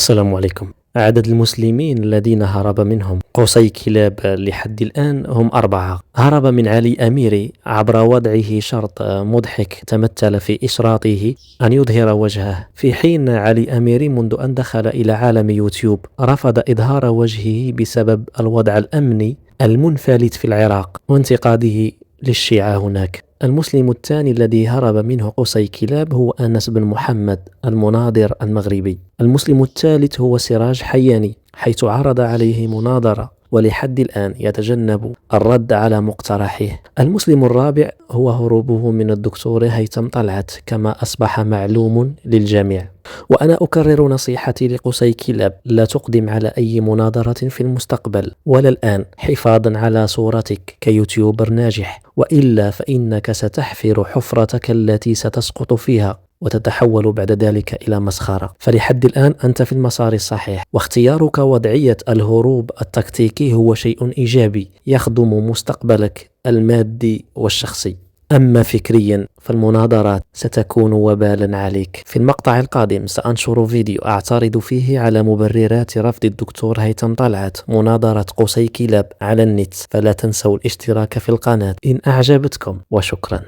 السلام عليكم. عدد المسلمين الذين هرب منهم قصي كلاب لحد الآن هم 4. هرب من علي أميري عبر وضعه شرط مضحك تمثل في إشراطه أن يظهر وجهه، في حين علي أميري منذ أن دخل إلى عالم يوتيوب رفض إظهار وجهه بسبب الوضع الأمني المنفلت في العراق وانتقاده للشيعة هناك. المسلم الثاني الذي هرب منه قصي كلاب هو أنس بن محمد المناظر المغربي. المسلم الثالث هو سراج حياني، حيث عرض عليه مناظرة ولحد الآن يتجنب الرد على مقترحه. المسلم الرابع هو هروبه من الدكتور هيثم طلعت، كما أصبح معلوم للجميع. وأنا أكرر نصيحتي لقصي كلاب: لا تقدم على أي مناظرة في المستقبل ولا الآن، حفاظا على صورتك كيوتيوبر ناجح، وإلا فإنك ستحفر حفرتك التي ستسقط فيها وتتحول بعد ذلك إلى مسخرة. فلحد الآن أنت في المسار الصحيح، واختيارك وضعية الهروب التكتيكي هو شيء إيجابي يخدم مستقبلك المادي والشخصي. أما فكريا فالمناظرات ستكون وبالا عليك. في المقطع القادم سأنشر فيديو أعترض فيه على مبررات رفض الدكتور هيثم طلعت مناظرة قصي كلاب على النت، فلا تنسوا الاشتراك في القناة إن أعجبتكم، وشكرا.